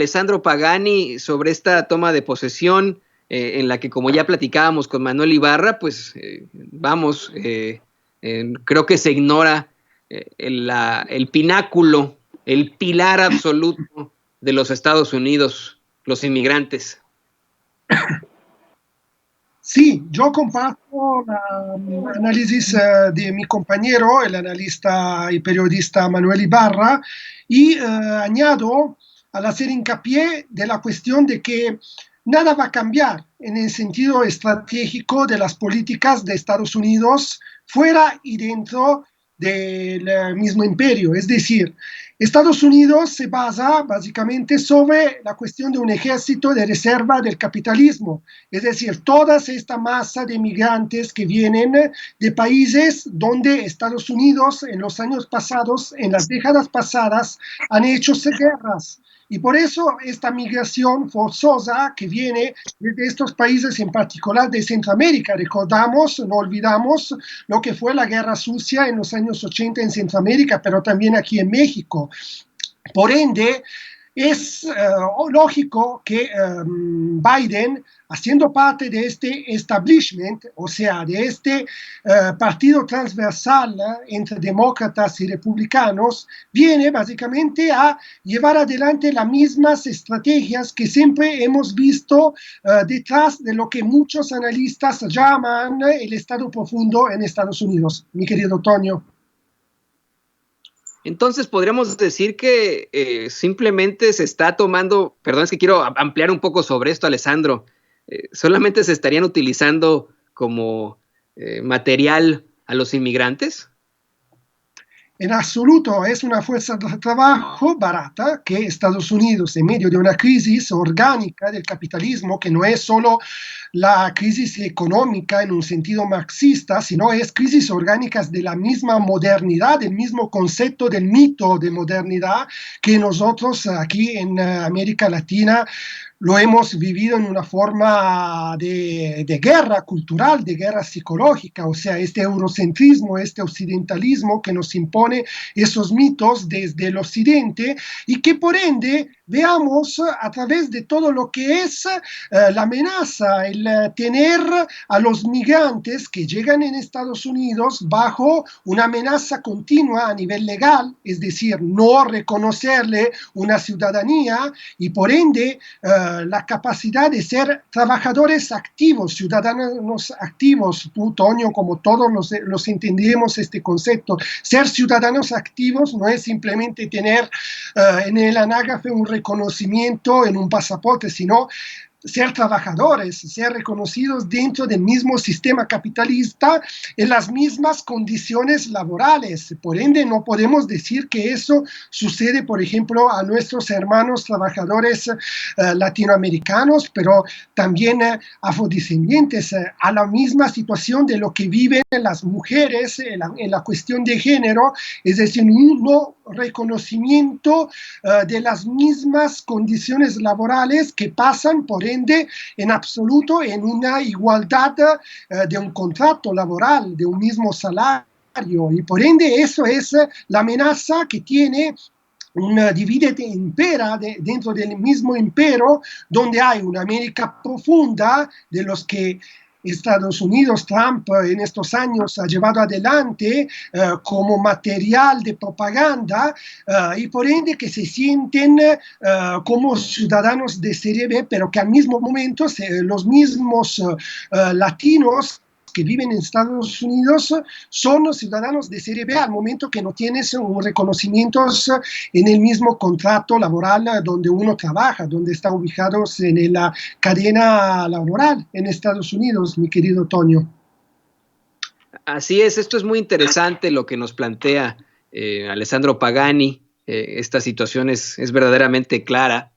Alessandro Pagani sobre esta toma de posesión en la que, como ya platicábamos con Manuel Ibarra, pues creo que se ignora el pináculo, el pilar absoluto de los Estados Unidos, los inmigrantes. Sí, yo comparto el análisis de mi compañero, el analista y periodista Manuel Ibarra, y añado al hacer hincapié de la cuestión de que nada va a cambiar en el sentido estratégico de las políticas de Estados Unidos fuera y dentro del mismo imperio. Es decir, Estados Unidos se basa básicamente sobre la cuestión de un ejército de reserva del capitalismo, es decir, toda esta masa de migrantes que vienen de países donde Estados Unidos en los años pasados, en las décadas pasadas, han hecho guerras. Y por eso esta migración forzosa que viene de estos países, en particular de Centroamérica, recordamos, no olvidamos lo que fue la guerra sucia en los años 80 en Centroamérica, pero también aquí en México. Por ende, es lógico que Biden, haciendo parte de este establishment, o sea, de este partido transversal entre demócratas y republicanos, viene básicamente a llevar adelante las mismas estrategias que siempre hemos visto detrás de lo que muchos analistas llaman el Estado profundo en Estados Unidos. Mi querido Toño. Entonces podríamos decir que simplemente se está tomando, perdón, es que quiero ampliar un poco sobre esto, Alessandro, solamente se estarían utilizando como material a los inmigrantes. En absoluto, es una fuerza de trabajo barata que Estados Unidos, en medio de una crisis orgánica del capitalismo, que no es solo la crisis económica en un sentido marxista, sino es crisis orgánicas de la misma modernidad, del mismo concepto del mito de modernidad que nosotros aquí en América Latina lo hemos vivido en una forma de guerra cultural, de guerra psicológica, o sea, este eurocentrismo, este occidentalismo que nos impone esos mitos desde el occidente y que por ende veamos a través de todo lo que es la amenaza, el tener a los migrantes que llegan en Estados Unidos bajo una amenaza continua a nivel legal, es decir, no reconocerle una ciudadanía y por ende la capacidad de ser trabajadores activos, ciudadanos activos. Tú, Toño, como todos los entendemos este concepto. Ser ciudadanos activos no es simplemente tener en el anágrafe un reconocimiento en un pasaporte, sino ser trabajadores, ser reconocidos dentro del mismo sistema capitalista en las mismas condiciones laborales. Por ende, no podemos decir que eso sucede, por ejemplo, a nuestros hermanos trabajadores latinoamericanos, pero también afrodescendientes, a la misma situación de lo que viven las mujeres en la cuestión de género, es decir, un no reconocimiento de las mismas condiciones laborales que pasan por ende en absoluto en una igualdad de un contrato laboral, de un mismo salario. Y por ende eso es la amenaza que tiene una divide e impera dentro del mismo impero, donde hay una América profunda de los que Estados Unidos, Trump en estos años ha llevado adelante como material de propaganda y por ende que se sienten como ciudadanos de serie B, pero que al mismo momento los mismos latinos que viven en Estados Unidos son ciudadanos de serie B al momento que no tienes un reconocimiento en el mismo contrato laboral donde uno trabaja, donde está ubicado en la cadena laboral en Estados Unidos, mi querido Toño. Así es, esto es muy interesante lo que nos plantea Alessandro Pagani. Esta situación es verdaderamente clara.